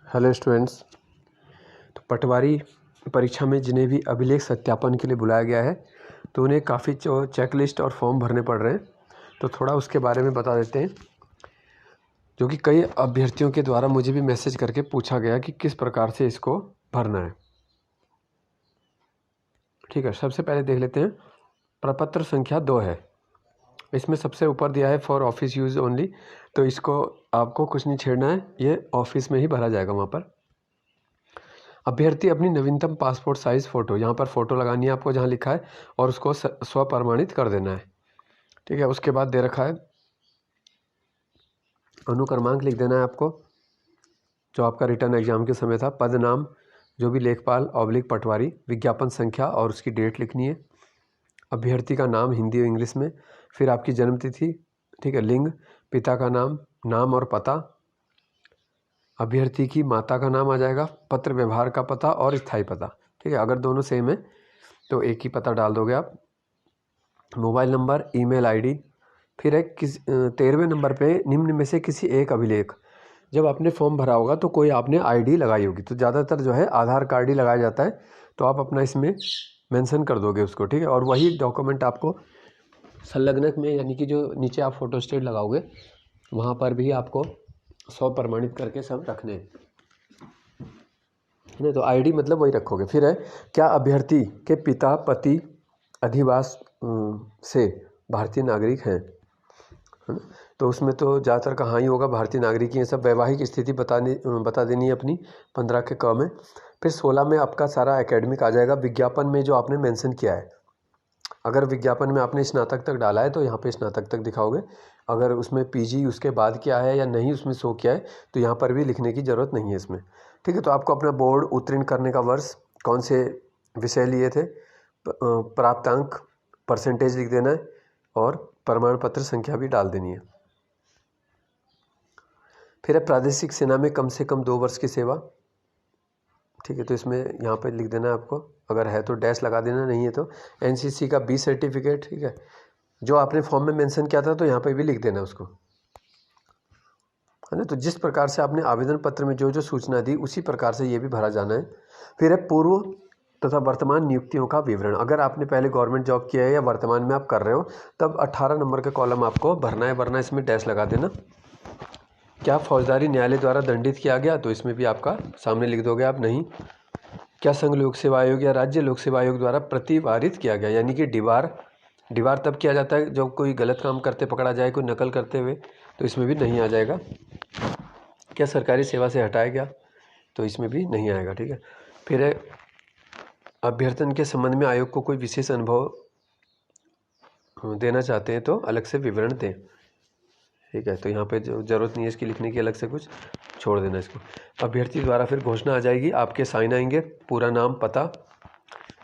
Hello students. तो पटवारी परीक्षा में जिन्हें भी अभिलेख सत्यापन के लिए बुलाया गया है तो उन्हें काफ़ी चेकलिस्ट और फॉर्म भरने पड़ रहे हैं। तो थोड़ा उसके बारे में बता देते हैं, जो कि कई अभ्यर्थियों के द्वारा मुझे भी मैसेज करके पूछा गया कि किस प्रकार से इसको भरना है। ठीक है, सबसे पहले देख लेते हैं। प्रपत्र संख्या 2 है, इसमें सबसे ऊपर दिया है फॉर ऑफिस यूज़ ओनली। तो इसको आपको कुछ नहीं छेड़ना है, ये ऑफिस में ही भरा जाएगा। वहाँ पर अभ्यर्थी अपनी नवीनतम पासपोर्ट साइज़ फ़ोटो, यहाँ पर फ़ोटो लगानी है आपको जहाँ लिखा है, और उसको स्वप्रमाणित कर देना है। ठीक है, उसके बाद दे रखा है अनुक्रमांक लिख देना है आपको, जो आपका रिटर्न एग्जाम के समय था। पद नाम जो भी लेखपाल ऑब्लिक पटवारी, विज्ञापन संख्या और उसकी डेट लिखनी है। अभ्यर्थी का नाम हिंदी और इंग्लिश में, फिर आपकी जन्मतिथि। ठीक है, लिंग, पिता का नाम और पता। अभ्यर्थी की माता का नाम आ जाएगा, पत्र व्यवहार का पता और स्थायी पता। ठीक है, अगर दोनों सेम है तो एक ही पता डाल दोगे आप। Mobile number, email ID. फिर एक 13वें नंबर पे निम्न में से किसी एक अभिलेख, जब आपने फॉर्म भरा होगा तो कोई आपने आईडी लगाई होगी, तो ज़्यादातर जो है आधार कार्ड ही लगाया जाता है, तो आप अपना इसमें मेंशन कर दोगे उसको। ठीक है, और वही डॉक्यूमेंट आपको संलग्नक में, यानी कि जो नीचे आप फोटोस्टेट लगाओगे वहाँ पर भी आपको स्वप्रमाणित करके सब रखने हैं। नहीं तो आईडी मतलब वही रखोगे। फिर है, क्या अभ्यर्थी के पिता पति अधिवास से भारतीय नागरिक हैं, है ना? तो उसमें तो ज़्यादातर कहाँ ही होगा, भारतीय नागरिक ही है सब। वैवाहिक स्थिति बता देनी है अपनी 15 के क में। फिर 16 में आपका सारा एकेडमिक आ जाएगा। विज्ञापन में जो आपने मेंशन किया है, अगर विज्ञापन में आपने स्नातक तक डाला है तो यहाँ पे स्नातक तक दिखाओगे। अगर उसमें पीजी उसके बाद क्या है या नहीं उसमें शो किया है तो यहाँ पर भी लिखने की ज़रूरत नहीं है इसमें। ठीक है, तो आपको अपना बोर्ड उत्तीर्ण करने का वर्ष, कौन से विषय लिए थे, प्राप्तांक, परसेंटेज लिख देना है, और प्रमाण पत्र संख्या भी डाल देनी है। फिर है प्रादेशिक सेना में कम से कम 2 वर्ष की सेवा। ठीक है, तो इसमें यहाँ पे लिख देना है आपको, अगर है तो डैश लगा देना, नहीं है तो एनसीसी का 20 सर्टिफिकेट। ठीक है, जो आपने फॉर्म में मेंशन किया था तो यहाँ पे भी लिख देना उसको, है ना। तो जिस प्रकार से आपने आवेदन पत्र में जो जो सूचना दी उसी प्रकार से ये भी भरा जाना है। फिर है पूर्व तथा वर्तमान नियुक्तियों का विवरण। अगर आपने पहले गवर्नमेंट जॉब किया है या वर्तमान में आप कर रहे हो तब 18 नंबर का कॉलम आपको भरना है, वरना इसमें डैश लगा देना। क्या फौजदारी न्यायालय द्वारा दंडित किया गया, तो इसमें भी आपका सामने लिख दोगे आप नहीं। क्या संघ लोक सेवा आयोग या राज्य लोक सेवा आयोग द्वारा प्रतिवारित किया गया, यानी कि डिवार तब किया जाता है जब कोई गलत काम करते पकड़ा जाए, कोई नकल करते हुए, तो इसमें भी नहीं आ जाएगा। क्या सरकारी सेवा से हटाया गया, तो इसमें भी नहीं आएगा। ठीक है, फिर है अभ्यर्थन के संबंध में आयोग को कोई विशेष अनुभव देना चाहते हैं तो अलग से विवरण दें। ठीक है, तो यहाँ पे जो ज़रूरत नहीं है इसकी लिखने की, अलग से कुछ छोड़ देना इसको। अभ्यर्थी द्वारा फिर घोषणा आ जाएगी, आपके साइन आएंगे, पूरा नाम, पता,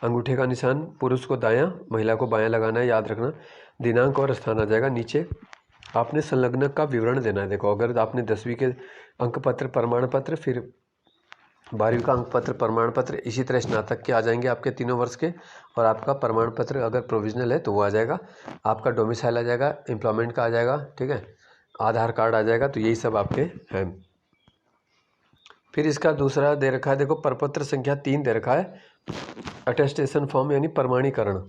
अंगूठे का निशान, पुरुष को दायां महिला को बायां लगाना है, याद रखना। दिनांक और स्थान आ जाएगा। नीचे आपने संलग्नक का विवरण देना है। देखो, अगर आपने 10वीं के अंक पत्र प्रमाण पत्र, फिर 12वीं का अंक पत्र प्रमाण पत्र, इसी तरह स्नातक के आ जाएंगे आपके तीनों वर्ष के, और आपका प्रमाण पत्र अगर प्रोविजनल है तो वो आ जाएगा। आपका डोमिसाइल आ जाएगा, एम्प्लॉयमेंट का आ जाएगा। ठीक है, आधार कार्ड आ जाएगा। तो यही सब आपके हैं। फिर इसका दूसरा दे रखा है, देखो प्रपत्र संख्या 3 दे रखा है, अटेस्टेशन फॉर्म यानी प्रमाणीकरण।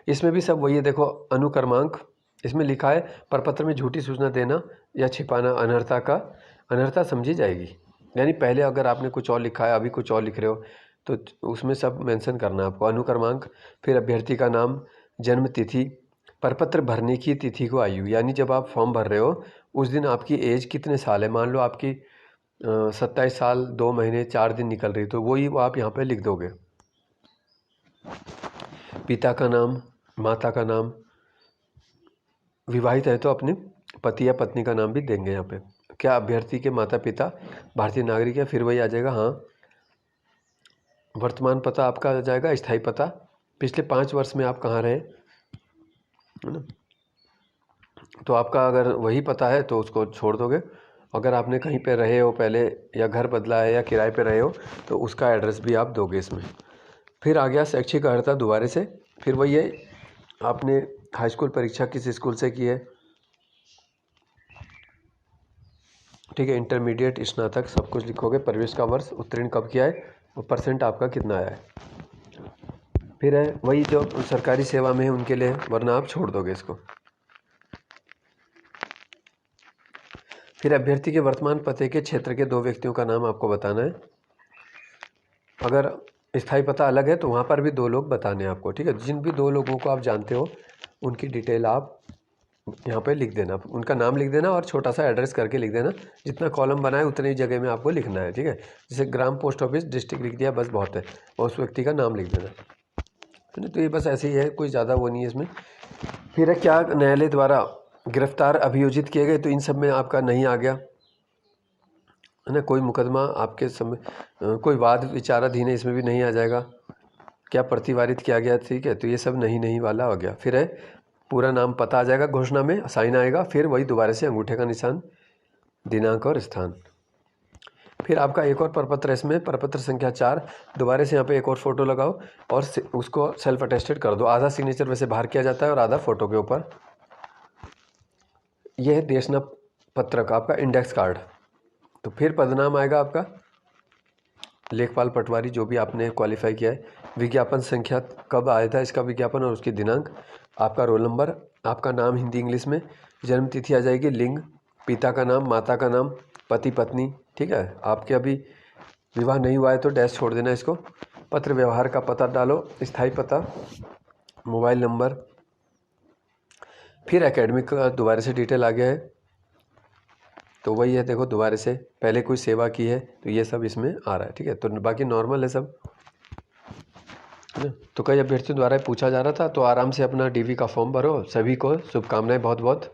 इसमें भी सब वही है। देखो, अनुक्रमांक इसमें लिखा है, प्रपत्र में झूठी सूचना देना या छिपाना अनर्हता समझी जाएगी। यानी पहले अगर आपने कुछ और लिखा है, अभी कुछ और लिख रहे हो, तो उसमें सब मेंशन करना है आपको। अनुक्रमांक, फिर अभ्यर्थी का नाम, जन्म तिथि, प्रपत्र भरने की तिथि को आयु, यानी जब आप फॉर्म भर रहे हो उस दिन आपकी एज कितने साल है। मान लो आपकी 27 साल 2 महीने 4 दिन निकल रही, तो वही वो आप यहाँ पे लिख दोगे। पिता का नाम, माता का नाम, विवाहित है तो अपने पति या पत्नी का नाम भी देंगे यहाँ पे। क्या अभ्यर्थी के माता पिता भारतीय नागरिक है, फिर वही आ जाएगा हाँ। वर्तमान पता आपका आ जाएगा, स्थायी पता, पिछले 5 वर्ष में आप कहाँ रहे, है ना। तो आपका अगर वही पता है तो उसको छोड़ दोगे। अगर आपने कहीं पे रहे हो पहले, या घर बदला है या किराए पे रहे हो, तो उसका एड्रेस भी आप दोगे इसमें। फिर आ गया शैक्षिक अर्हता दोबारा से। फिर वही है, आपने हाई स्कूल परीक्षा किस स्कूल से की है, ठीक है, इंटरमीडिएट, स्नातक सब कुछ लिखोगे। प्रवेश का वर्ष, उत्तीर्ण कब किया है, और परसेंट आपका कितना आया है। फिर है वही जो सरकारी सेवा में है उनके लिए, वरना आप छोड़ दोगे इसको। फिर अभ्यर्थी के वर्तमान पते के क्षेत्र के 2 व्यक्तियों का नाम आपको बताना है। अगर स्थायी पता अलग है तो वहाँ पर भी 2 लोग बताने हैं आपको, ठीक है। जिन भी 2 लोगों को आप जानते हो उनकी डिटेल आप यहाँ पे लिख देना, उनका नाम लिख देना और छोटा सा एड्रेस करके लिख देना। जितना कॉलम बनाए उतनी जगह में आपको लिखना है, ठीक है। जैसे ग्राम, पोस्ट ऑफिस, डिस्ट्रिक्ट लिख दिया, बस बहुत है, और उस व्यक्ति का नाम लिख देना, है ना। तो ये बस ऐसे ही है, कोई ज़्यादा वो नहीं है इसमें। फिर है क्या न्यायालय द्वारा गिरफ्तार अभियोजित किए गए, तो इन सब में आपका नहीं आ गया, है ना। कोई मुकदमा आपके समय, कोई वाद विचाराधीन है, इसमें भी नहीं आ जाएगा। क्या प्रतिवारित किया गया, ठीक है, तो ये सब नहीं वाला हो गया। फिर है पूरा नाम पता आ जाएगा, घोषणा में साइन आएगा, फिर वही दोबारा से अंगूठे का निशान, दिनांक और स्थान। फिर आपका एक और प्रपत्र, इसमें प्रपत्र संख्या 4, दोबारा से यहाँ पे एक और फोटो लगाओ और उसको सेल्फ अटेस्टेड कर दो। आधा सिग्नेचर वैसे बाहर किया जाता है और आधा फोटो के ऊपर। यह है देशना पत्र का आपका इंडेक्स कार्ड। तो फिर पदनाम आएगा आपका लेखपाल पटवारी, जो भी आपने क्वालिफाई किया है। विज्ञापन संख्या, कब आया था इसका विज्ञापन और उसकी दिनांक, आपका रोल नंबर, आपका नाम हिंदी इंग्लिश में, जन्म तिथि आ जाएगी, लिंग, पिता का नाम, माता का नाम, पति पत्नी, ठीक है। आपके अभी विवाह नहीं हुआ है तो डैश छोड़ देना इसको। पत्र व्यवहार का पता डालो, स्थायी पता, मोबाइल नंबर। फिर एकेडमिक का दोबारा से डिटेल आ गया है, तो वही है, देखो दोबारा से पहले कोई सेवा की है तो ये सब इसमें आ रहा है, ठीक है। तो बाकी नॉर्मल है सब, है ना। तो कई अभ्यर्थियों द्वारा पूछा जा रहा था, तो आराम से अपना डीवी का फॉर्म भरो। सभी को शुभकामनाएं बहुत बहुत।